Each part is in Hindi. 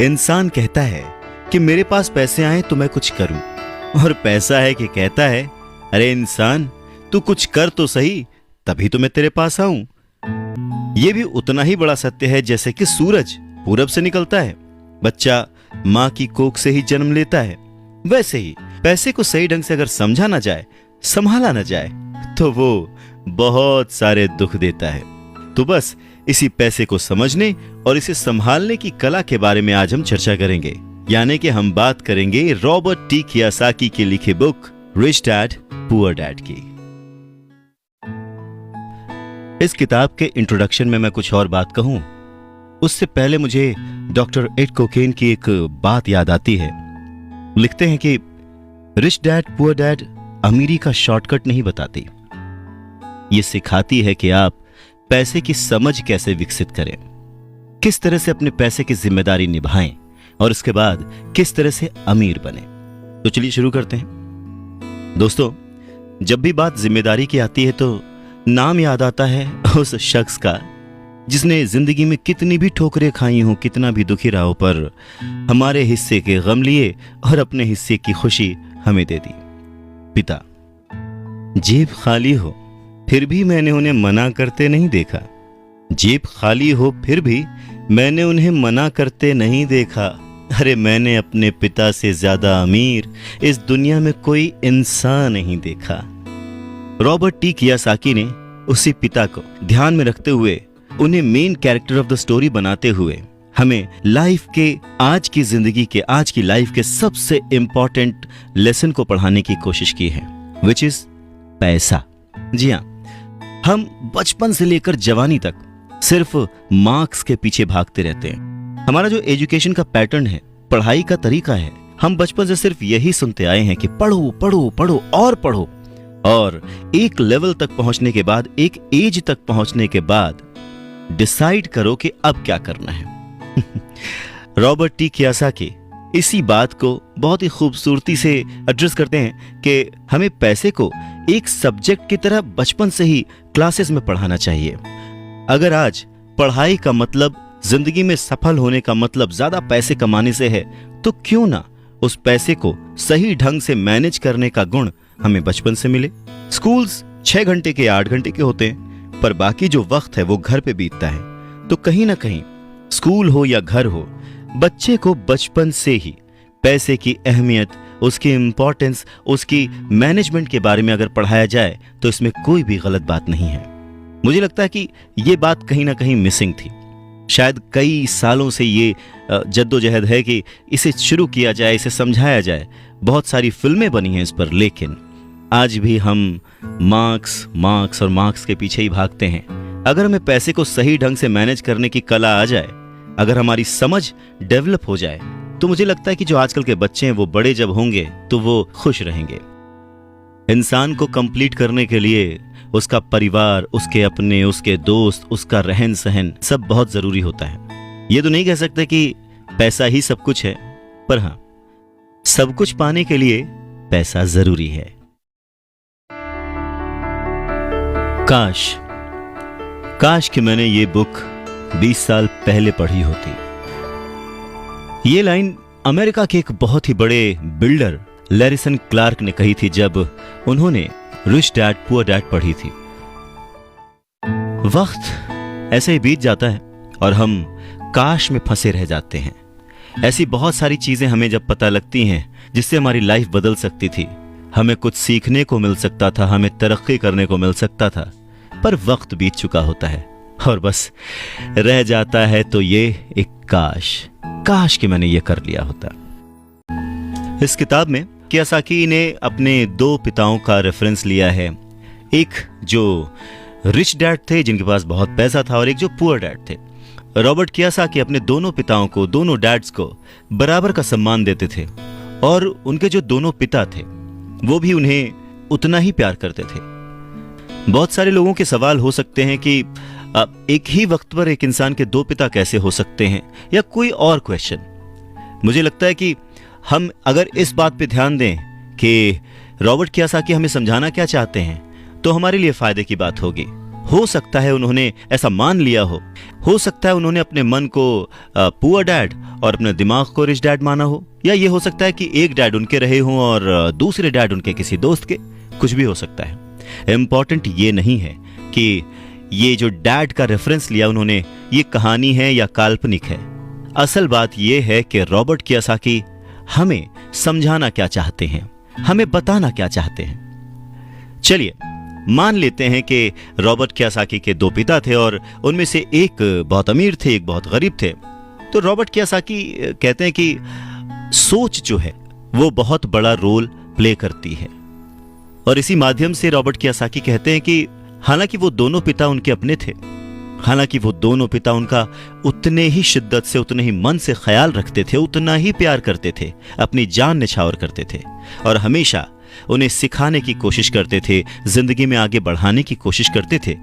इंसान कहता है कि मेरे पास पैसे आए तो मैं कुछ करूं, और पैसा है कि कहता है अरे इंसान तू कुछ कर तो सही, तभी तो मैं तेरे पास आऊं। यह भी उतना ही बड़ा सत्य है जैसे कि सूरज पूरब से निकलता है, बच्चा मां की कोख से ही जन्म लेता है। वैसे ही पैसे को सही ढंग से अगर समझा ना जाए, संभाला ना जाए, तो वो बहुत सारे दुख देता है। तो बस इसी पैसे को समझने और इसे संभालने की कला के बारे में आज हम चर्चा करेंगे। यानी कि हम बात करेंगे रॉबर्ट टी कियोसाकी की लिखी book rich dad poor dad की। इस किताब के इंट्रोडक्शन में मैं कुछ और बात कहूं, उससे पहले मुझे डॉक्टर एड कोकेन की एक बात याद आती है। लिखते हैं कि रिच डैड पुअर डैड अमीरी का शॉर्टकट नहीं बताती, ये सिखाती है कि आप पैसे की समझ कैसे विकसित करें, किस तरह से अपने पैसे की जिम्मेदारी निभाएं और उसके बाद किस तरह से अमीर बने। तो चलिए शुरू करते हैं। दोस्तों, जब भी बात जिम्मेदारी की आती है तो नाम याद आता है उस शख्स का जिसने जिंदगी में कितनी भी ठोकरें खाई हो, कितना भी दुखी रहा हो, पर हमारे हिस्से के गम लिए और अपने हिस्से की खुशी हमें दे दी। पिता। जेब खाली हो फिर भी मैंने उन्हें मना करते नहीं देखा, जेब खाली हो फिर भी मैंने उन्हें मना करते नहीं देखा। अरे मैंने अपने पिता से ज्यादा अमीर इस दुनिया में कोई इंसान नहीं देखा। रॉबर्ट टी कियोसाकी ने उसी पिता को ध्यान में रखते हुए, उन्हें main character of the story बनाते हुए हमें लाइफ के, आज की जिंदगी के, आज की लाइफ के सबसे इंपॉर्टेंट लेसन को पढ़ाने की कोशिश की है, विच इज पैसा। जी हाँ, हम बचपन से लेकर जवानी तक सिर्फ मार्क्स के पीछे भागते रहते हैं। हमारा जो एजुकेशन का पैटर्न है, पढ़ाई का तरीका है, हम बचपन से सिर्फ यही सुनते आए हैं कि पढ़ो पढ़ो पढ़ो और पढ़ो, और एक लेवल तक पहुंचने के बाद, एक एज तक पहुंचने के बाद डिसाइड करो कि अब क्या करना है। रॉबर्ट टी कियोसाकी इसी बात को बहुत ही खूबसूरती से एड्रेस करते हैं कि हमें पैसे को एक सब्जेक्ट की तरह बचपन से ही क्लासेस में पढ़ाना चाहिए। अगर आज पढ़ाई का मतलब, जिंदगी में सफल होने का मतलब ज्यादा पैसे कमाने से है, तो क्यों ना उस पैसे को सही ढंग से मैनेज करने का गुण हमें बचपन से मिले। स्कूल्स 6 घंटे के 8 घंटे के होते हैं, पर बाकी जो वक्त है वो घर पे बीतता है। तो कहीं ना कहीं स्कूल हो या घर हो, बच्चे को बचपन से ही पैसे की अहमियत, उसकी इंपॉर्टेंस, उसकी मैनेजमेंट के बारे में अगर पढ़ाया जाए तो इसमें कोई भी गलत बात नहीं है। मुझे लगता है कि ये बात कहीं ना कहीं मिसिंग थी। शायद कई सालों से ये जद्दोजहद है कि इसे शुरू किया जाए, इसे समझाया जाए। बहुत सारी फिल्में बनी हैं इस पर, लेकिन आज भी हम मार्क्स मार्क्स और मार्क्स के पीछे ही भागते हैं। अगर हमें पैसे को सही ढंग से मैनेज करने की कला आ जाए, अगर हमारी समझ डेवलप हो जाए, तो मुझे लगता है कि जो आजकल के बच्चे हैं वो बड़े जब होंगे तो वो खुश रहेंगे। इंसान को कंप्लीट करने के लिए उसका परिवार, उसके अपने, उसके दोस्त, उसका रहन सहन सब बहुत जरूरी होता है। ये तो नहीं कह सकते कि पैसा ही सब कुछ है, पर हाँ, सब कुछ पाने के लिए पैसा जरूरी है। काश काश कि मैंने ये बुक 20 साल पहले पढ़ी होती। ये लाइन अमेरिका के एक बहुत ही बड़े बिल्डर लैरिसन क्लार्क ने कही थी जब उन्होंने रिच डैड पुअर डैड पढ़ी थी। वक्त ऐसे ही बीत जाता है और हम काश में फंसे रह जाते हैं। ऐसी बहुत सारी चीजें हमें जब पता लगती हैं जिससे हमारी लाइफ बदल सकती थी, हमें कुछ सीखने को मिल सकता था, हमें तरक्की करने को मिल सकता था, पर वक्त बीत चुका होता है और बस रह जाता है तो ये एक काश कि मैंने ये कर लिया होता। इस किताब में कियोसाकी ने अपने 2 पिताओं का रेफरेंस लिया है। एक जो रिच डैड थे जिनके पास बहुत पैसा था, और एक जो पुअर डैड थे। रॉबर्ट कियोसाकी अपने दोनों पिताओं को, दोनों डैड्स को बराबर का सम्मान देते थे, और उनके जो दोनों पिता थे वो भी उन्हें उतना ही प्यार करते थे। बहुत सारे लोगों के सवाल हो सकते हैं कि एक ही वक्त पर एक इंसान के 2 पिता कैसे हो सकते हैं, या कोई और क्वेश्चन। मुझे लगता है कि हम अगर इस बात पे ध्यान दें कि रॉबर्ट कियोसाकी हमें समझाना क्या चाहते हैं, तो हमारे लिए फायदे की बात होगी। हो सकता है उन्होंने ऐसा मान लिया हो सकता है उन्होंने अपने मन को पुअर डैड और अपने दिमाग को रिच डैड माना हो, या ये हो सकता है कि एक डैड उनके रहे हों और दूसरे डैड उनके किसी दोस्त के, कुछ भी हो सकता है। इम्पॉर्टेंट ये नहीं है कि ये जो डैड का रेफरेंस लिया उन्होंने, ये कहानी है या काल्पनिक है। असल बात ये है कि रॉबर्ट कियोसाकी हमें समझाना क्या चाहते हैं, हमें बताना क्या चाहते हैं। चलिए मान लेते हैं कि रॉबर्ट कियोसाकी के दो पिता थे और उनमें से एक बहुत अमीर थे, एक बहुत गरीब थे। तो रॉबर्ट कियोसाकी कहते हैं कि सोच जो है वो बहुत बड़ा रोल प्ले करती है, और इसी माध्यम से रॉबर्ट कियोसाकी कहते हैं कि हालांकि वो दोनों पिता उनके अपने थे, हालांकि वो दोनों पिता उनका उतने ही शिद्दत से, उतने ही मन से ख्याल रखते थे, उतना ही प्यार करते थे, अपनी जान निछावर करते थे और हमेशा उन्हें सिखाने की कोशिश करते थे, जिंदगी में आगे बढ़ाने की कोशिश करते थे।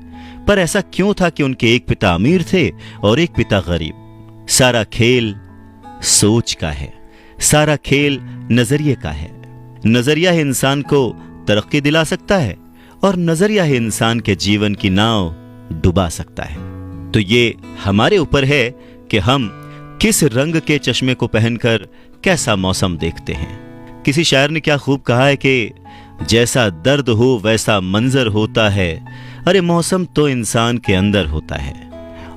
पर ऐसा क्यों था कि उनके एक पिता अमीर थे और एक पिता गरीब? सारा खेल सोच का है, सारा खेल नजरिए का है। नजरिया ही इंसान को तरक्की दिला सकता है और नजरिया ही इंसान के जीवन की नाव डुबा सकता है। तो ये हमारे ऊपर है कि हम किस रंग के चश्मे को पहनकर कैसा मौसम देखते हैं। किसी शायर ने क्या खूब कहा है कि जैसा दर्द हो वैसा मंजर होता है, अरे मौसम तो इंसान के अंदर होता है।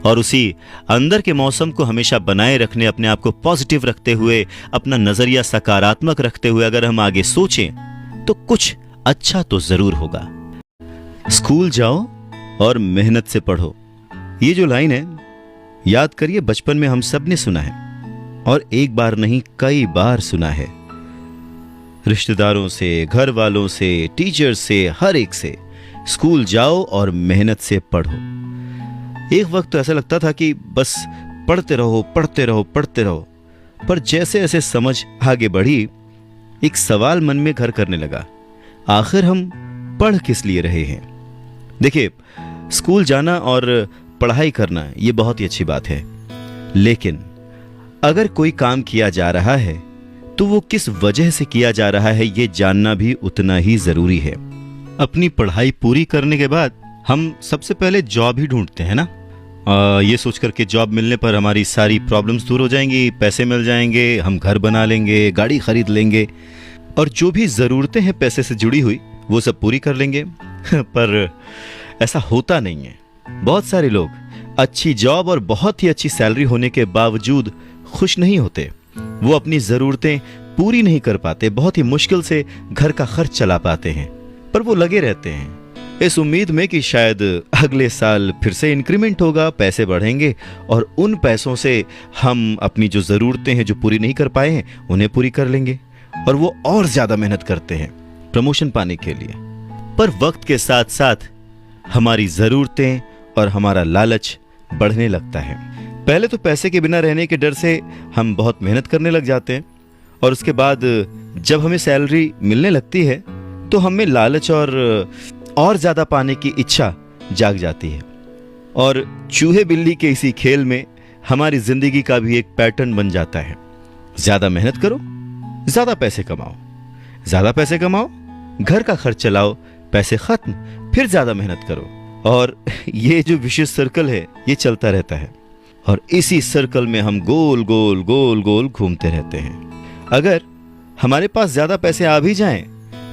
और उसी अंदर के मौसम को हमेशा बनाए रखने, अपने आप को पॉजिटिव रखते हुए, अपना नजरिया सकारात्मक रखते हुए अगर हम आगे सोचें तो कुछ अच्छा तो जरूर होगा। स्कूल जाओ और मेहनत से पढ़ो, ये जो लाइन है याद करिए, बचपन में हम सब ने सुना है और एक बार नहीं कई बार सुना है। रिश्तेदारों से, घर वालों से, टीचर से, हर एक से, स्कूल जाओ और मेहनत से पढ़ो। एक वक्त तो ऐसा लगता था कि बस पढ़ते रहो पढ़ते रहो पढ़ते रहो, पर जैसे जैसे समझ आगे बढ़ी एक सवाल मन में घर करने लगा, आखिर हम पढ़ किस लिए रहे हैं? देखिए, स्कूल जाना और पढ़ाई करना ये बहुत ही अच्छी बात है, लेकिन अगर कोई काम किया जा रहा है तो वो किस वजह से किया जा रहा है ये जानना भी उतना ही जरूरी है। अपनी पढ़ाई पूरी करने के बाद हम सबसे पहले जॉब ही ढूंढते हैं ना, ये सोचकर के जॉब मिलने पर हमारी सारी प्रॉब्लम्स दूर हो जाएंगी, पैसे मिल जाएंगे, हम घर बना लेंगे, गाड़ी खरीद लेंगे और जो भी ज़रूरतें हैं पैसे से जुड़ी हुई वो सब पूरी कर लेंगे। पर ऐसा होता नहीं है। बहुत सारे लोग अच्छी जॉब और बहुत ही अच्छी सैलरी होने के बावजूद खुश नहीं होते। वो अपनी ज़रूरतें पूरी नहीं कर पाते, बहुत ही मुश्किल से घर का खर्च चला पाते हैं, पर वो लगे रहते हैं इस उम्मीद में कि शायद अगले साल फिर से इंक्रीमेंट होगा, पैसे बढ़ेंगे और उन पैसों से हम अपनी जो ज़रूरतें हैं जो पूरी नहीं कर पाए हैं उन्हें पूरी कर लेंगे। और वो और ज़्यादा मेहनत करते हैं प्रमोशन पाने के लिए। पर वक्त के साथ साथ हमारी ज़रूरतें और हमारा लालच बढ़ने लगता है। पहले तो पैसे के बिना रहने के डर से हम बहुत मेहनत करने लग जाते हैं और उसके बाद जब हमें सैलरी मिलने लगती है तो हमें लालच और ज़्यादा पाने की इच्छा जाग जाती है। और चूहे बिल्ली के इसी खेल में हमारी ज़िंदगी का भी एक पैटर्न बन जाता है। ज़्यादा मेहनत करो, ज़्यादा पैसे कमाओ, ज़्यादा पैसे कमाओ, घर का खर्च चलाओ, पैसे खत्म, फिर ज़्यादा मेहनत करो। और ये जो विशेष सर्कल है ये चलता रहता है और इसी सर्कल में हम गोल गोल गोल गोल घूमते रहते हैं। अगर हमारे पास ज़्यादा पैसे आ भी जाएं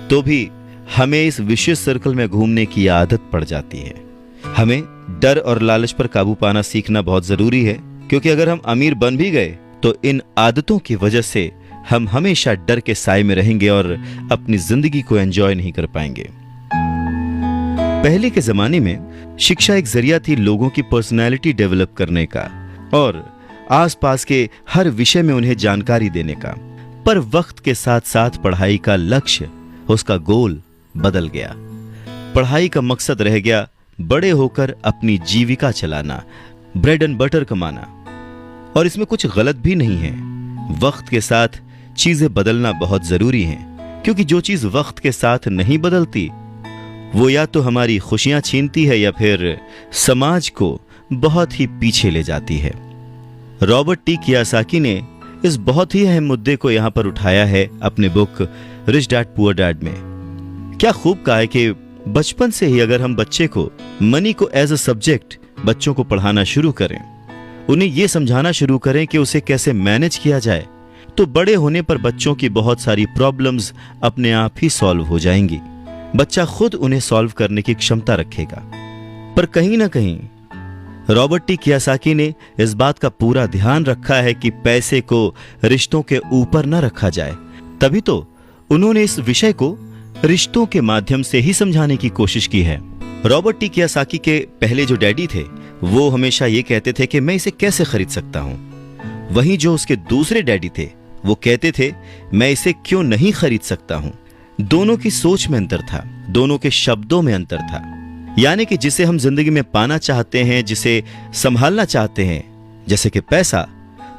तो भी हमें इस विशेष सर्कल में घूमने की आदत पड़ जाती है। हमें डर और लालच पर काबू पाना सीखना बहुत ज़रूरी है, क्योंकि अगर हम अमीर बन भी गए तो इन आदतों की वजह से हम हमेशा डर के साए में रहेंगे और अपनी ज़िंदगी को एंजॉय नहीं कर पाएंगे। पहले के ज़माने में शिक्षा एक जरिया थी लोगों की पर्सनैलिटी डेवलप करने का और आसपास के हर विषय में उन्हें जानकारी देने का। पर वक्त के साथ साथ पढ़ाई का लक्ष्य, उसका गोल बदल गया। पढ़ाई का मकसद रह गया बड़े होकर अपनी जीविका चलाना, ब्रेड एंड बटर कमाना। और इसमें कुछ गलत भी नहीं है। वक्त के साथ चीजें बदलना बहुत जरूरी है, क्योंकि जो चीज वक्त के साथ नहीं बदलती वो या तो हमारी खुशियां छीनती है या फिर समाज को बहुत ही पीछे ले जाती है। रॉबर्ट टी कियोसाकी ने इस बहुत ही अहम मुद्दे को यहां पर उठाया है अपने book rich dad poor dad में। क्या खूब कहा है कि बचपन से ही अगर हम बच्चे को मनी को एज अ सब्जेक्ट बच्चों को पढ़ाना शुरू करें, उन्हें यह समझाना शुरू करें कि उसे कैसे मैनेज किया जाए, तो बड़े होने पर बच्चों की बहुत सारी प्रॉब्लम्स अपने आप ही सॉल्व हो जाएंगी। बच्चा खुद उन्हें सॉल्व करने की क्षमता रखेगा। पर कहीं ना कहीं रॉबर्ट टी कियोसाकी ने इस बात का पूरा ध्यान रखा है कि पैसे को रिश्तों के ऊपर न रखा जाए। तभी तो उन्होंने इस विषय को रिश्तों के माध्यम से ही समझाने की कोशिश की है। रॉबर्ट टी कियोसाकी के पहले जो डैडी थे वो हमेशा ये कहते थे कि मैं इसे कैसे खरीद सकता हूं। वहीं जो उसके दूसरे डैडी थे वो कहते थे मैं इसे क्यों नहीं खरीद सकता हूं। दोनों की सोच में अंतर था, दोनों के शब्दों में अंतर था। यानी कि जिसे हम जिंदगी में पाना चाहते हैं, जिसे संभालना चाहते हैं, जैसे कि पैसा,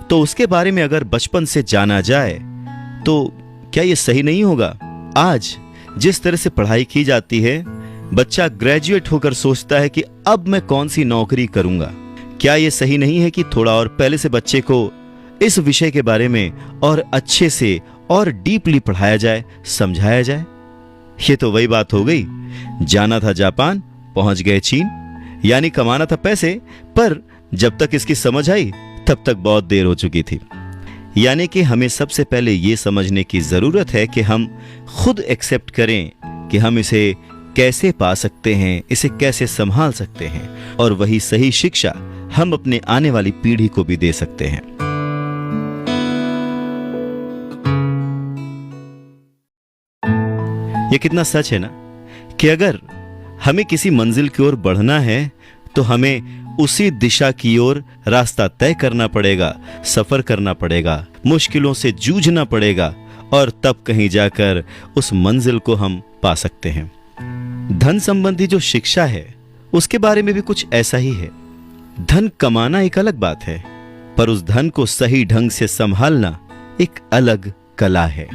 तो उसके बारे में अगर बचपन से जाना जाए तो क्या यह सही नहीं होगा? आज जिस तरह से पढ़ाई की जाती है, बच्चा ग्रेजुएट होकर सोचता है कि अब मैं कौन सी नौकरी करूंगा। क्या यह सही नहीं है कि थोड़ा और पहले से बच्चे को इस विषय के बारे में और अच्छे से और डीपली पढ़ाया जाए, समझाया जाए? ये तो वही बात हो गई, जाना था जापान, पहुंच गए चीन। यानी कमाना था पैसे, पर जब तक इसकी समझ आई तब तक बहुत देर हो चुकी थी। यानी कि हमें सबसे पहले यह समझने की जरूरत है कि हम खुद एक्सेप्ट करें कि हम इसे कैसे पा सकते हैं, इसे कैसे संभाल सकते हैं, और वही सही शिक्षा हम अपने आने वाली पीढ़ी को भी दे सकते हैं। यह कितना सच है ना कि अगर हमें किसी मंजिल की ओर बढ़ना है तो हमें उसी दिशा की ओर रास्ता तय करना पड़ेगा, सफर करना पड़ेगा, मुश्किलों से जूझना पड़ेगा, और तब कहीं जाकर उस मंजिल को हम पा सकते हैं। धन संबंधी जो शिक्षा है उसके बारे में भी कुछ ऐसा ही है। धन कमाना एक अलग बात है, पर उस धन को सही ढंग से संभालना एक अलग कला है।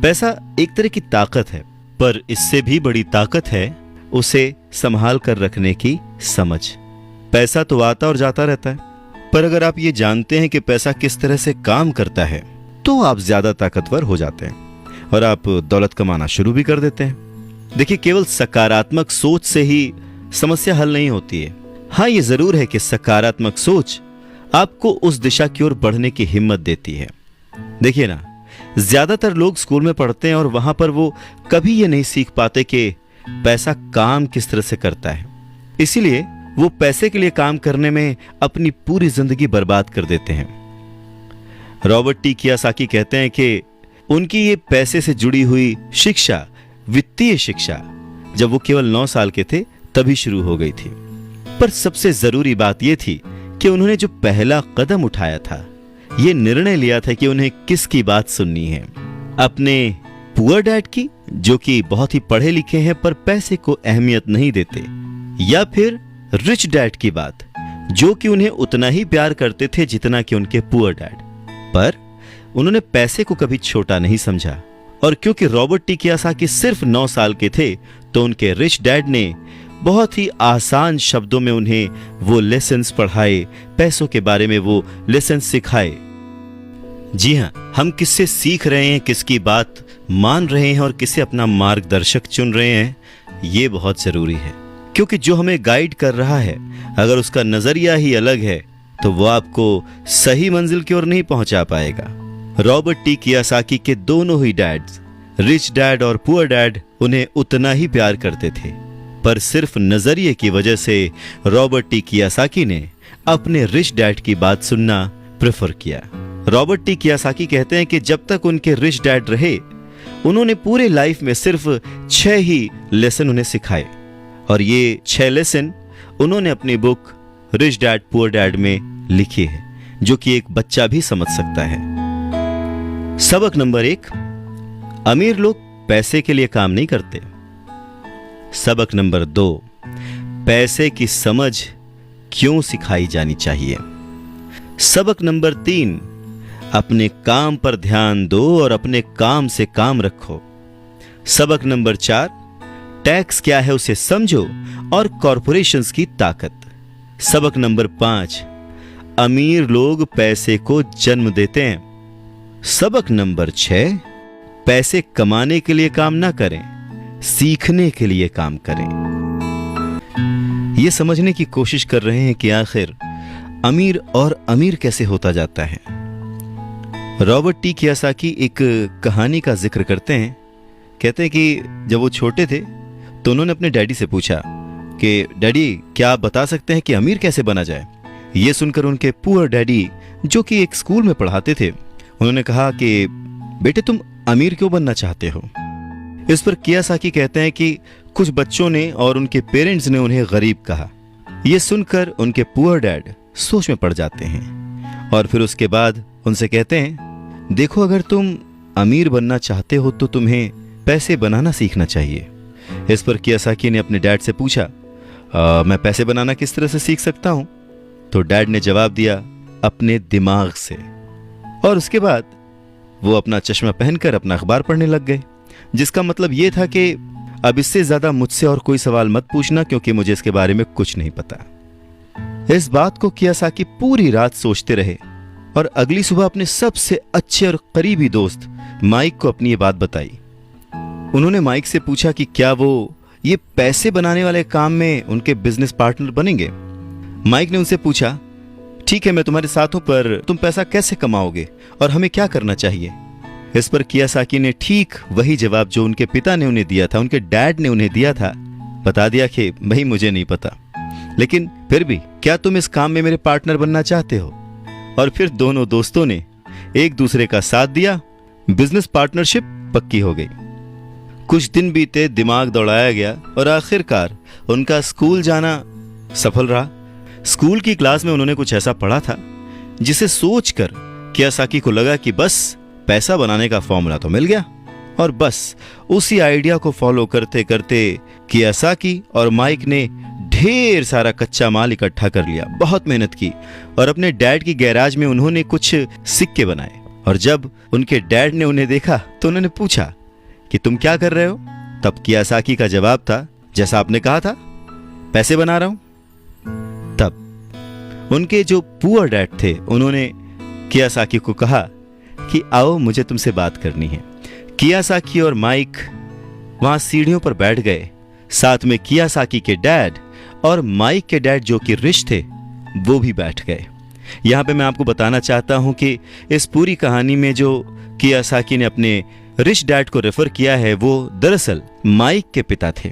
पैसा एक तरह की ताकत है, पर इससे भी बड़ी ताकत है उसे संभाल कर रखने की समझ। पैसा तो आता और जाता रहता है, पर अगर आप ये जानते हैं कि पैसा किस तरह से काम करता है तो आप ज्यादा ताकतवर हो जाते हैं और आप दौलत कमाना शुरू भी कर देते हैं। देखिए, केवल सकारात्मक सोच से ही समस्या हल नहीं होती है। हाँ, ये जरूर है कि सकारात्मक सोच आपको उस दिशा की ओर बढ़ने की हिम्मत देती है। देखिए ना, ज्यादातर लोग स्कूल में पढ़ते हैं और वहां पर वो कभी ये नहीं सीख पाते कि पैसा काम किस तरह से करता है। इसीलिए वो पैसे के लिए काम करने में अपनी पूरी जिंदगी बर्बाद कर देते हैं। रॉबर्ट टी कियोसाकी कहते हैं कि उनकी ये पैसे से जुड़ी हुई शिक्षा, वित्तीय शिक्षा, जब वो केवल 9 साल के थे तभी शुरू हो गई थी। पर सबसे जरूरी बात यह थी कि उन्होंने जो पहला कदम उठाया था, ये निर्णय लिया था कि उन्हें किसकी बात सुननी है, अपने पुअर डैड की, जो कि बहुत ही पढ़े लिखे हैं पर पैसे को अहमियत नहीं देते, या फिर रिच डैड की बात, जो कि उन्हें उतना ही प्यार करते थे जितना कि उनके पुअर डैड। पर उन्होंने पैसे को कभी छोटा नहीं समझा, और क्योंकि रॉबर्ट टी कियोसाकी सिर्फ 9 साल के थे तो उनके रिच डैड ने बहुत ही आसान शब्दों में उन्हें वो लेसन्स पढ़ाए, पैसों के बारे में वो लेसन्स सिखाए। जी हाँ, हम किससे सीख रहे हैं, किसकी बात मान रहे हैं और किसे अपना मार्गदर्शक चुन रहे हैं, ये बहुत जरूरी है। क्योंकि जो हमें गाइड कर रहा है, अगर उसका नजरिया ही अलग है तो वो आपको सही मंजिल की ओर नहीं पहुंचा पाएगा। रॉबर्ट टी कियोसाकी के दोनों ही डैड्स, रिच डैड और पुअर डैड, उन्हें उतना ही प्यार करते थे, पर सिर्फ नजरिए की वजह से रॉबर्ट टी कियोसाकी ने अपने रिच डैड की बात सुनना प्रेफर किया। रॉबर्ट टी कियोसाकी कहते हैं कि जब तक उनके रिच डैड रहे, उन्होंने पूरे लाइफ में सिर्फ 6 ही लेसन उन्हें सिखाए, और ये 6 लेसन उन्होंने अपनी book rich dad poor dad में लिखी है, जो कि एक बच्चा भी समझ सकता है। सबक नंबर 1, अमीर लोग पैसे के लिए काम नहीं करते। सबक नंबर 2, पैसे की समझ क्यों सिखाई जानी चाहिए। सबक नंबर 3, अपने काम पर ध्यान दो और अपने काम से काम रखो। सबक नंबर 4, टैक्स क्या है उसे समझो और कॉरपोरेशंस की ताकत। सबक नंबर 5, अमीर लोग पैसे को जन्म देते हैं। सबक नंबर 6, पैसे कमाने के लिए काम ना करें, सीखने के लिए काम करें। ये समझने की कोशिश कर रहे हैं कि आखिर अमीर और अमीर कैसे होता जाता है। रॉबर्ट टी कियोसाकी एक कहानी का जिक्र करते हैं। कहते हैं कि जब वो छोटे थे तो उन्होंने अपने डैडी से पूछा कि डैडी, क्या आप बता सकते हैं कि अमीर कैसे बना जाए? ये सुनकर उनके पुअर डैडी, जो कि एक स्कूल में पढ़ाते थे, उन्होंने कहा कि बेटे, तुम अमीर क्यों बनना चाहते हो? इस पर कियोसाकी कहते हैं कि कुछ बच्चों ने और उनके पेरेंट्स ने उन्हें गरीब कहा। यह सुनकर उनके पुअर डैड सोच में पड़ जाते हैं और फिर उसके बाद उनसे कहते हैं, देखो, अगर तुम अमीर बनना चाहते हो तो तुम्हें पैसे बनाना सीखना चाहिए। इस पर कियोसाकी ने अपने डैड से पूछा, मैं पैसे बनाना किस तरह से सीख सकता हूं? तो डैड ने जवाब दिया, अपने दिमाग से। और उसके बाद वो अपना चश्मा पहनकर अपना अखबार पढ़ने लग गए, जिसका मतलब ये था कि अब इससे ज्यादा मुझसे और कोई सवाल मत पूछना, क्योंकि मुझे इसके बारे में कुछ नहीं पता। इस बात को कियोसाकी पूरी रात सोचते रहे और अगली सुबह अपने सबसे अच्छे और करीबी दोस्त माइक को अपनी ये बात बताई। उन्होंने माइक से पूछा कि क्या वो ये पैसे बनाने वाले काम में उनके बिजनेस पार्टनर बनेंगे। माइक ने उनसे पूछा, ठीक है, मैं तुम्हारे साथ हूं, पर तुम पैसा कैसे कमाओगे और हमें क्या करना चाहिए? इस पर कियोसाकी ने ठीक वही जवाब जो उनके पिता ने उन्हें दिया था, उनके डैड ने उन्हें दिया था, बता दिया कि भाई मुझे नहीं पता, लेकिन फिर भी क्या तुम इस काम में मेरे पार्टनर बनना चाहते हो? और फिर दोनों दोस्तों ने एक दूसरे का साथ दिया, बिजनेस पार्टनरशिप पक्की हो गई। कुछ दिन बीते, दिमाग दौड़ाया गया और आखिरकार उनका स्कूल जाना सफल रहा। स्कूल की क्लास में उन्होंने कुछ ऐसा पढ़ा था जिसे सोचकर कियोसाकी को लगा कि बस पैसा बनाने का फॉर्मूला तो मिल गया। और बस उसी आइडिया को फॉलो करते करते कियोसाकी और माइक ने ढेर सारा कच्चा माल इकट्ठा कर लिया, बहुत मेहनत की और अपने डैड की गैराज में उन्होंने कुछ सिक्के बनाए। और जब उनके डैड ने उन्हें देखा तो उन्होंने पूछा कि तुम क्या कर रहे हो? तब कियोसाकी का जवाब था, जैसा आपने कहा था, पैसे बना रहा हूं। तब उनके जो पुअर डैड थे उन्होंने कियोसाकी को कहा कि आओ, मुझे तुमसे बात करनी है। कियोसाकी और माइक वहां सीढ़ियों पर बैठ गए, साथ में कियोसाकी के डैड और माइक के डैड जो कि रिश थे वो भी बैठ गए। यहां पे मैं आपको बताना चाहता हूं कि इस पूरी कहानी में जो कियोसाकी ने अपने रिश डैड को रेफर किया है वो दरअसल माइक के पिता थे।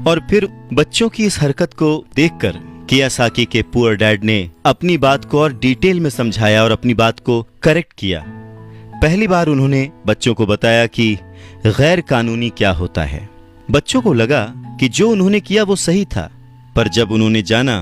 और फिर बच्चों की इस हरकत को देखकर कियोसाकी के पुअर डैड ने अपनी बात को और डिटेल में समझाया और अपनी बात को करेक्ट किया। पहली बार उन्होंने बच्चों को बताया कि गैर कानूनी क्या होता है। बच्चों को लगा कि जो उन्होंने किया वो सही था, पर जब उन्होंने जाना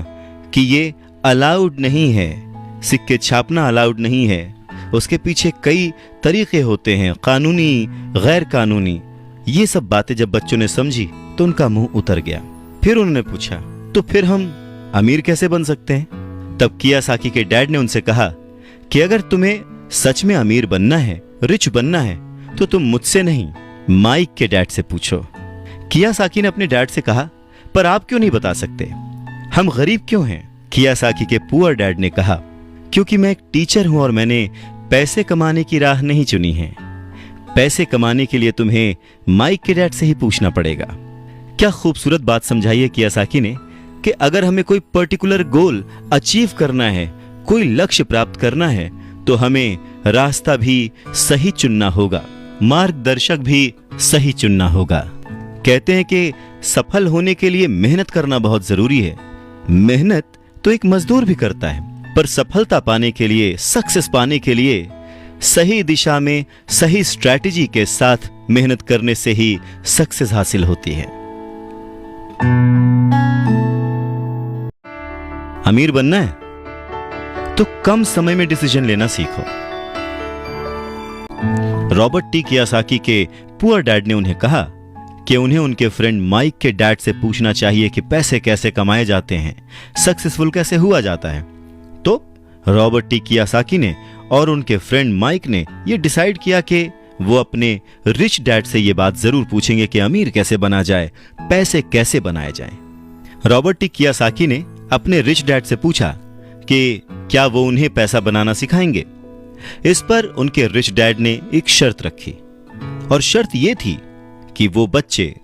कि ये अलाउड नहीं है, सिक्के छापना अलाउड नहीं है, उसके पीछे कई तरीके होते हैं, कानूनी, गैर कानूनी, ये सब बातें जब बच्चों ने समझी तो उनका मुंह उतर गया। फिर उन्होंने पूछा, तो फिर हम अमीर कैसे बन सकते हैं? तब कियोसाकी के डैड ने उनसे कहा कि अगर तुम्हें सच में अमीर बनना है, रिच बनना है, तो तुम मुझसे नहीं, माइक के डैड से पूछो। कियोसाकी ने अपने डैड से कहा, पर आप क्यों नहीं बता सकते? हम गरीब क्यों हैं? कियोसाकी के पुअर डैड ने कहा, क्योंकि मैं एक टीचर हूं और मैंने पैसे कमाने की राह नहीं चुनी है। पैसे कमाने के लिए तुम्हें माइक के डैड से ही पूछना पड़ेगा। क्या खूबसूरत बात समझाई है कियोसाकी ने कि अगर हमें कोई पर्टिकुलर गोल अचीव करना है, कोई लक्ष्य प्राप्त करना है, तो हमें रास्ता भी सही चुनना होगा, मार्गदर्शक भी सही चुनना होगा। कहते हैं कि सफल होने के लिए मेहनत करना बहुत जरूरी है। मेहनत तो एक मजदूर भी करता है, पर सफलता पाने के लिए, सक्सेस पाने के लिए सही दिशा में सही स्ट्रैटेजी के साथ मेहनत करने से ही सक्सेस हासिल होती है। अमीर बनना है तो कम समय में डिसीजन लेना सीखो। रॉबर्ट टी कियोसाकी के पुअर डैड ने उन्हें कहा कि उन्हें उनके फ्रेंड माइक के डैड से पूछना चाहिए कि पैसे कैसे कमाए जाते हैं, सक्सेसफुल कैसे हुआ जाता है। तो रॉबर्ट टी कियोसाकी ने और उनके फ्रेंड माइक ने यह डिसाइड किया कि वो अपने रिच डैड से यह बात जरूर पूछेंगे कि अमीर कैसे बना जाए, पैसे कैसे बनाए जाएं। रॉबर्ट टी कियोसाकी ने अपने रिच डैड से पूछा कि क्या वो उन्हें पैसा बनाना सिखाएंगे। इस पर उनके रिच डैड ने एक शर्त रखी और शर्त यह थी कि वो बच्चे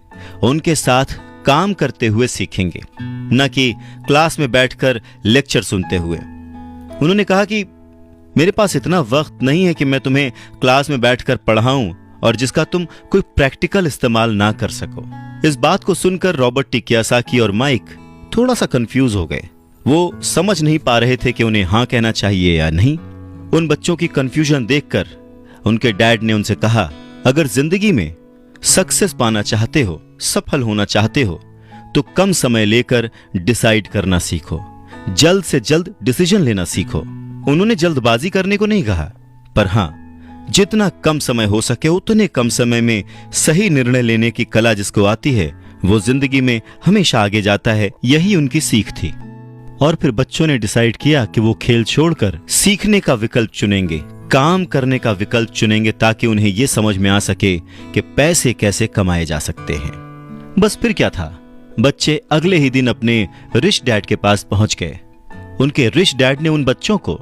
उनके साथ काम करते हुए सीखेंगे, न कि क्लास में बैठकर लेक्चर सुनते हुए। उन्होंने कहा कि मेरे पास इतना वक्त नहीं है कि मैं तुम्हें क्लास में बैठकर पढ़ाऊं और जिसका तुम कोई प्रैक्टिकल इस्तेमाल ना कर सको। इस बात को सुनकर रॉबर्ट टी कियोसाकी और माइक थोड़ा सा कंफ्यूज हो गए। वो समझ नहीं पा रहे थे कि उन्हें हाँ कहना चाहिए या नहीं। उन बच्चों की कंफ्यूजन देखकर उनके डैड ने उनसे कहा, अगर जिंदगी में सक्सेस पाना चाहते हो, सफल होना चाहते हो, तो कम समय लेकर डिसाइड करना सीखो, जल्द से जल्द डिसीजन लेना सीखो। उन्होंने जल्दबाजी करने को नहीं कहा, पर हाँ, जितना कम समय हो सके उतने कम समय में सही निर्णय लेने की कला जिसको आती है वो जिंदगी में हमेशा आगे जाता है। यही उनकी सीख थी। और फिर बच्चों ने डिसाइड किया कि वो खेल छोड़कर सीखने का विकल्प चुनेंगे, काम करने का विकल्प चुनेंगे, ताकि उन्हें यह समझ में आ सके कि पैसे कैसे कमाए जा सकते हैं। बस फिर क्या था, बच्चे अगले ही दिन अपने रिच डैड के पास पहुंच गए। उनके रिच डैड ने उन बच्चों को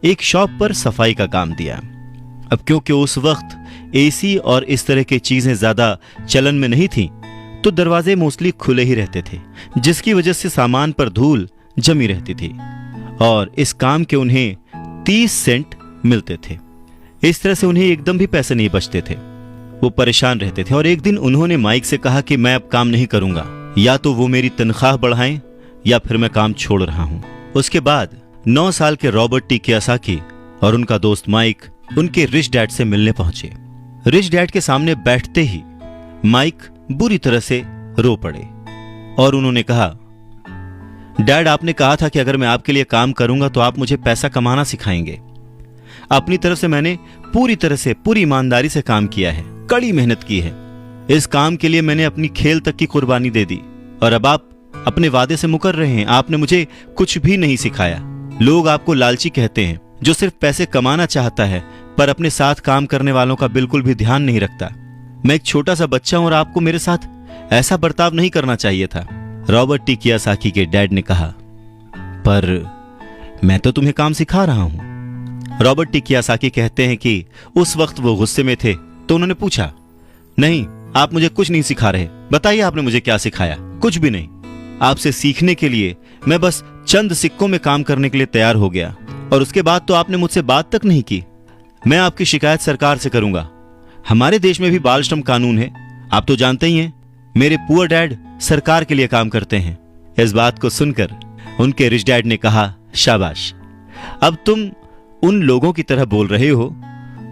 एक शॉप पर सफाई का काम दिया। अब क्योंकि उस वक्त एसी और इस तरह की चीजें ज्यादा चलन में नहीं थी, तो दरवाजे मोस्टली खुले ही रहते थे, जिसकी वजह से सामान पर धूल जमी रहती थी और इस काम के उन्हें 30 सेंट मिलते थे। इस तरह से उन्हें एकदम भी पैसे नहीं बचते थे। वो परेशान रहते थे और एक दिन उन्होंने माइक से कहा कि मैं अब काम नहीं करूंगा, या तो वो मेरी तनख्वाह बढ़ाएं या फिर मैं काम छोड़ रहा हूं। उसके बाद 9 साल के रॉबर्ट टी कियोसाकी और उनका दोस्त माइक उनके रिच डैड से मिलने पहुंचे। रिच डैड के सामने बैठते ही माइक बुरी तरह से रो पड़े और उन्होंने कहा, डैड, आपने कहा था कि अगर मैं आपके लिए काम करूंगा तो आप मुझे पैसा कमाना सिखाएंगे। अपनी तरफ से मैंने पूरी तरह से, पूरी ईमानदारी से काम किया है, कड़ी मेहनत की है। इस काम के लिए मैंने अपनी खेल तक की कुर्बानी दे दी और अब आप अपने वादे से मुकर रहे हैं। आपने मुझे कुछ भी नहीं सिखाया। लोग आपको लालची कहते हैं, जो सिर्फ पैसे कमाना चाहता है पर अपने साथ काम करने वालों का बिल्कुल भी ध्यान नहीं रखता। मैं एक छोटा सा बच्चा हूं और आपको मेरे साथ ऐसा बर्ताव नहीं करना चाहिए था। रॉबर्ट टी कियोसाकी के डैड ने कहा, पर मैं तो तुम्हें काम सिखा रहा हूं। रॉबर्ट टी कियोसाकी कहते हैं कि उस वक्त वो गुस्से में थे, तो उन्होंने पूछा, नहीं, आप मुझे कुछ नहीं सिखा रहे, बताइए आपने मुझे क्या सिखाया। कुछ भी नहीं। आपसे सीखने के लिए मैं बस चंद सिक्कों में काम करने के लिए तैयार हो गया और उसके बाद तो आपने मुझसे बात तक नहीं की। मैं आपकी शिकायत सरकार से करूंगा। हमारे देश में भी बाल श्रम कानून है, आप तो जानते ही हैं। मेरे पुअर डैड सरकार के लिए काम करते हैं। इस बात को सुनकर उनके रिच डैड ने कहा, शाबाश, अब तुम उन लोगों की तरह बोल रहे हो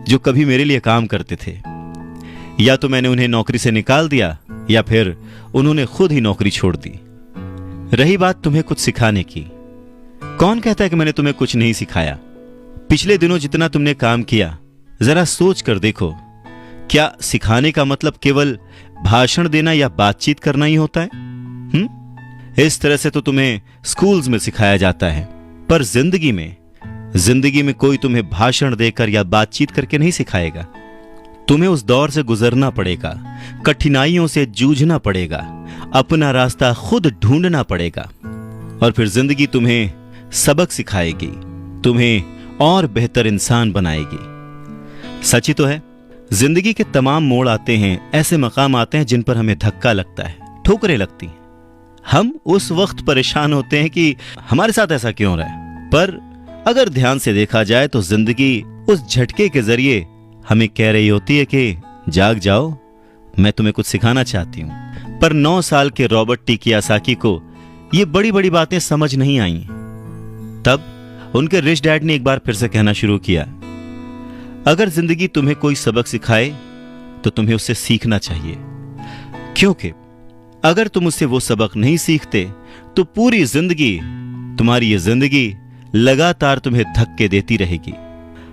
जो कभी मेरे लिए काम करते थे। या तो मैंने उन्हें नौकरी से निकाल दिया या फिर उन्होंने खुद ही नौकरी छोड़ दी। रही बात तुम्हें कुछ सिखाने की, कौन कहता है कि मैंने तुम्हें कुछ नहीं सिखाया? पिछले दिनों जितना तुमने काम किया, जरा सोच कर देखो, क्या सिखाने का मतलब केवल भाषण देना या बातचीत करना ही होता है? इस तरह से तो तुम्हें स्कूल्स में सिखाया जाता है, पर जिंदगी में कोई तुम्हें भाषण देकर या बातचीत करके नहीं सिखाएगा। तुम्हें उस दौर से गुजरना पड़ेगा, कठिनाइयों से जूझना पड़ेगा, अपना रास्ता खुद ढूंढना पड़ेगा और फिर जिंदगी तुम्हें सबक सिखाएगी, तुम्हें और बेहतर इंसान बनाएगी। सच ही तो है, जिंदगी के तमाम मोड़ आते हैं, ऐसे मकाम आते हैं जिन पर हमें धक्का लगता है, ठोकरें लगती हैं। हम उस वक्त परेशान होते हैं कि हमारे साथ ऐसा क्यों हो रहा है, पर अगर ध्यान से देखा जाए तो जिंदगी उस झटके के जरिए हमें कह रही होती है कि जाग जाओ, मैं तुम्हें कुछ सिखाना चाहती हूं। पर 9 साल के रॉबर्ट टी कियोसाकी को ये बड़ी बड़ी बातें समझ नहीं आईं। तब उनके रिच डैड ने एक बार फिर से कहना शुरू किया, अगर जिंदगी तुम्हें कोई सबक सिखाए तो तुम्हें उससे सीखना चाहिए, क्योंकि अगर तुम उससे वो सबक नहीं सीखते तो पूरी जिंदगी, तुम्हारी ये जिंदगी लगातार तुम्हें धक्के देती रहेगी।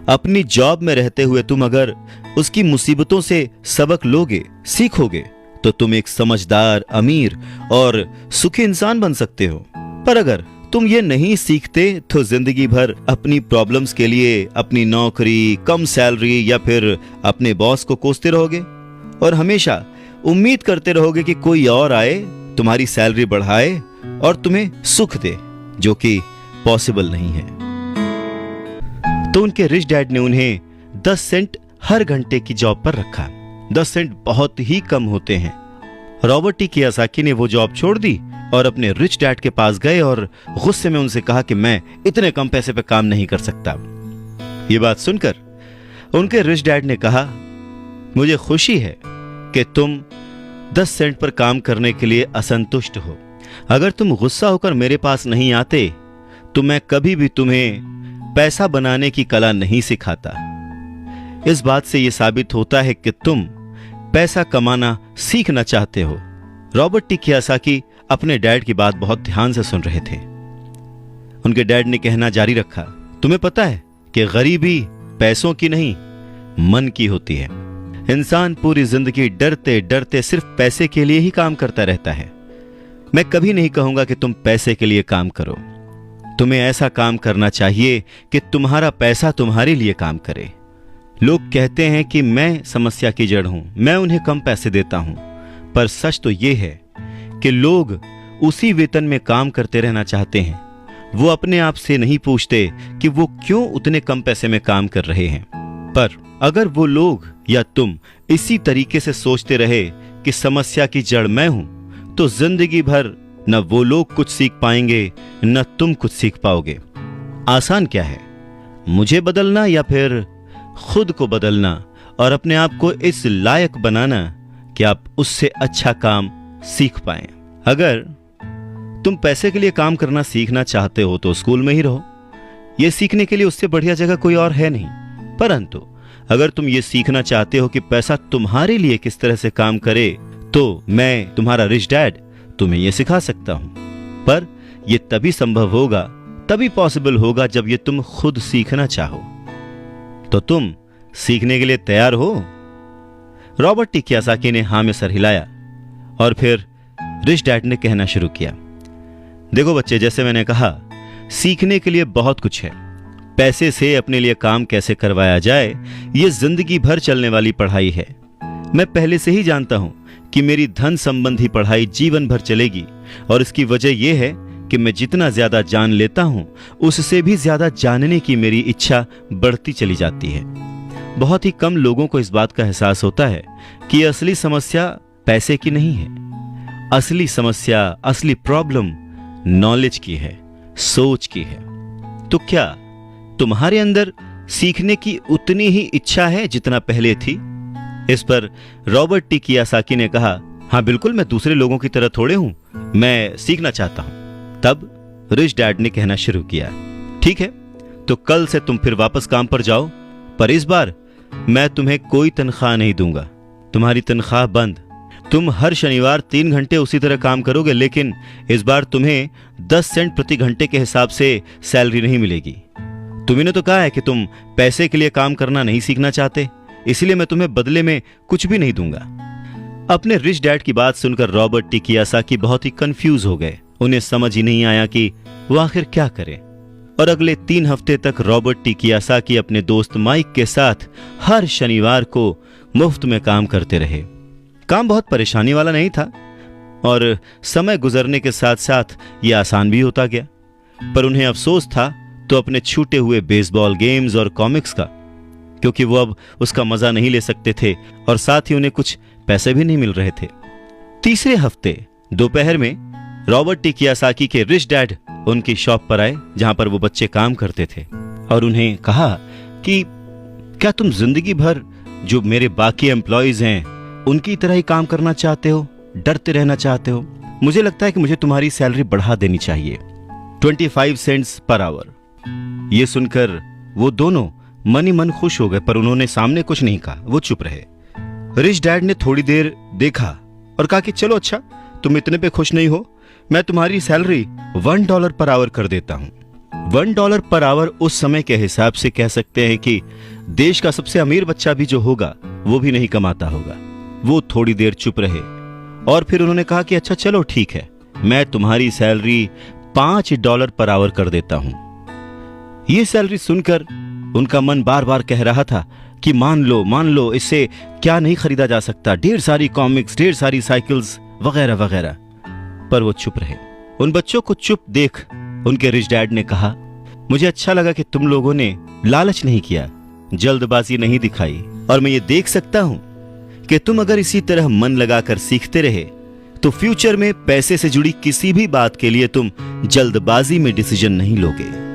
अपनी जॉब में रहते हुए तुम अगर उसकी मुसीबतों से सबक लोगे, सीखोगे, तो तुम एक समझदार, अमीर और सुखी इंसान बन सकते हो। पर अगर तुम ये नहीं सीखते तो जिंदगी भर अपनी प्रॉब्लम्स के लिए अपनी नौकरी, कम सैलरी या फिर अपने बॉस को कोसते रहोगे और हमेशा उम्मीद करते रहोगे कि कोई और आए, तुम्हारी सैलरी बढ़ाए और तुम्हें सुख दे, जो कि पॉसिबल नहीं है। तो उनके रिच डैड ने उन्हें 10 सेंट हर घंटे की जॉब पर रखा। 10 सेंट बहुत ही कम होते हैं रॉबर्ट टी कियोसाकी ने वो जॉब छोड़ दी और अपने रिच डैड के पास गए और गुस्से में उनसे कहा कि मैं इतने कम पैसे पे काम नहीं कर सकता। ये बात सुनकर उनके रिच डैड ने कहा, मुझे खुशी है कि तुम 10 सेंट पर काम करने के लिए असंतुष्ट हो। अगर तुम गुस्सा होकर मेरे पास नहीं आते तो मैं कभी भी तुम्हें पैसा बनाने की कला नहीं सिखाता। इस बात से यह साबित होता है कि तुम पैसा कमाना सीखना चाहते हो। रॉबर्ट टी कियोसाकी अपने डैड की बात बहुत ध्यान से सुन रहे थे। उनके डैड ने कहना जारी रखा, तुम्हें पता है कि गरीबी पैसों की नहीं, मन की होती है। इंसान पूरी जिंदगी डरते डरते सिर्फ पैसे के लिए ही काम करता रहता है। मैं कभी नहीं कहूंगा कि तुम पैसे के लिए काम करो। तुम्हें ऐसा काम करना चाहिए कि तुम्हारा पैसा तुम्हारे लिए काम करे। लोग कहते हैं कि मैं समस्या की जड़ हूं, मैं उन्हें कम पैसे देता हूं, पर सच तो यह है कि लोग उसी वेतन में काम करते रहना चाहते हैं। वो अपने आप से नहीं पूछते कि वो क्यों उतने कम पैसे में काम कर रहे हैं। पर अगर वो लोग या तुम इसी तरीके से सोचते रहे कि समस्या की जड़ मैं हूं, तो जिंदगी भर न वो लोग कुछ सीख पाएंगे न तुम कुछ सीख पाओगे। आसान क्या है, मुझे बदलना या फिर खुद को बदलना और अपने आप को इस लायक बनाना कि आप उससे अच्छा काम सीख पाएं। अगर तुम पैसे के लिए काम करना सीखना चाहते हो तो स्कूल में ही रहो। यह सीखने के लिए उससे बढ़िया जगह कोई और है नहीं। परंतु अगर तुम ये सीखना चाहते हो कि पैसा तुम्हारे लिए किस तरह से काम करे, तो मैं तुम्हारा रिच डैड तुम्हें यह सिखा सकता हूं। पर यह तभी संभव होगा, तभी पॉसिबल होगा जब यह तुम खुद सीखना चाहो। तो तुम सीखने के लिए तैयार हो? रॉबर्ट टी कियोसाकी ने हां में सर हिलाया और फिर रिच डैड ने कहना शुरू किया, देखो बच्चे, जैसे मैंने कहा, सीखने के लिए बहुत कुछ है। पैसे से अपने लिए काम कैसे करवाया जाए, यह जिंदगी भर चलने वाली पढ़ाई है। मैं पहले से ही जानता हूं कि मेरी धन संबंधी पढ़ाई जीवन भर चलेगी, और इसकी वजह यह है कि मैं जितना ज्यादा जान लेता हूं, उससे भी ज्यादा जानने की मेरी इच्छा बढ़ती चली जाती है। बहुत ही कम लोगों को इस बात का एहसास होता है कि असली समस्या पैसे की नहीं है। असली समस्या, असली प्रॉब्लम नॉलेज की है, सोच की है। तो क्या तुम्हारे अंदर सीखने की उतनी ही इच्छा है जितना पहले थी? इस पर रॉबर्ट टी कियोसाकी ने कहा, हां बिल्कुल, मैं दूसरे लोगों की तरह थोड़े हूं, मैं सीखना चाहता हूं। तब रिच डैड ने कहना शुरू किया, ठीक है, तो कल से तुम फिर वापस काम पर जाओ, पर इस बार मैं तुम्हें कोई तनख्वाह नहीं दूंगा। तुम्हारी तनख्वाह बंद। तुम हर शनिवार 3 घंटे उसी तरह काम करोगे, लेकिन इस बार तुम्हें 10 सेंट प्रति घंटे के हिसाब से सैलरी नहीं मिलेगी। तुमने तो कहा है कि तुम पैसे के लिए काम करना नहीं सीखना चाहते, इसलिए मैं तुम्हें बदले में कुछ भी नहीं दूंगा। अपने रिच डैड की बात सुनकर रॉबर्ट टी कियोसाकी बहुत ही कंफ्यूज हो गए। उन्हें समझ ही नहीं आया कि वो आखिर क्या करें। और अगले 3 हफ्ते तक रॉबर्ट टी कियोसाकी अपने दोस्त माइक के साथ हर शनिवार को मुफ्त में काम करते रहे। काम बहुत परेशानी वाला नहीं था और समय गुजरने के साथ साथ यह आसान भी होता गया। पर उन्हें अफसोस था तो अपने छूटे हुए बेसबॉल गेम्स और कॉमिक्स का, क्योंकि वो अब उसका मजा नहीं ले सकते थे और साथ ही उन्हें कुछ पैसे भी नहीं मिल रहे थे। तीसरे हफ्ते दोपहर में रॉबर्ट टी कियोसाकी के रिच डैड उनकी शॉप पर आए, जहां पर वो बच्चे काम करते थे, और उन्हें कहा कि क्या तुम जिंदगी भर जो मेरे बाकी एम्प्लॉयज हैं उनकी तरह ही काम करना चाहते हो, डरते रहना चाहते हो? मुझे लगता है कि मुझे तुम्हारी सैलरी बढ़ा देनी चाहिए, 25 सेंट्स पर आवर। ये सुनकर वो दोनों मन ही मन खुश हो गए, पर उन्होंने सामने कुछ नहीं कहा, वो चुप रहे। रिच डैड ने थोड़ी देर देखा और कहा कि चलो अच्छा, तुम इतने पे खुश नहीं हो, मैं तुम्हारी सैलरी $1 पर आवर कर देता हूं। $1 पर आवर उस समय के हिसाब से कह सकते हैं कि देश का सबसे अमीर बच्चा भी जो होगा वो भी नहीं कमाता होगा। वो थोड़ी देर चुप रहे और फिर उन्होंने कहा कि अच्छा चलो ठीक है, मैं तुम्हारी सैलरी $5 पर आवर कर देता हूं। यह सैलरी सुनकर उनका मन बार बार कह रहा था कि मान लो, इससे क्या नहीं खरीदा जा सकता, ढेर सारी कॉमिक्स, ढेर सारी साइकिल्स वगैरह वगैरह। पर वो चुप रहे। उन बच्चों को चुप देख उनके रिच डैड ने कहा, मुझे अच्छा लगा कि तुम लोगों ने लालच नहीं किया, जल्दबाजी नहीं दिखाई, और मैं ये देख सकता हूं कि तुम अगर इसी तरह मन लगाकर सीखते रहे तो फ्यूचर में पैसे से जुड़ी किसी भी बात के लिए तुम जल्दबाजी में डिसीजन नहीं लोगे।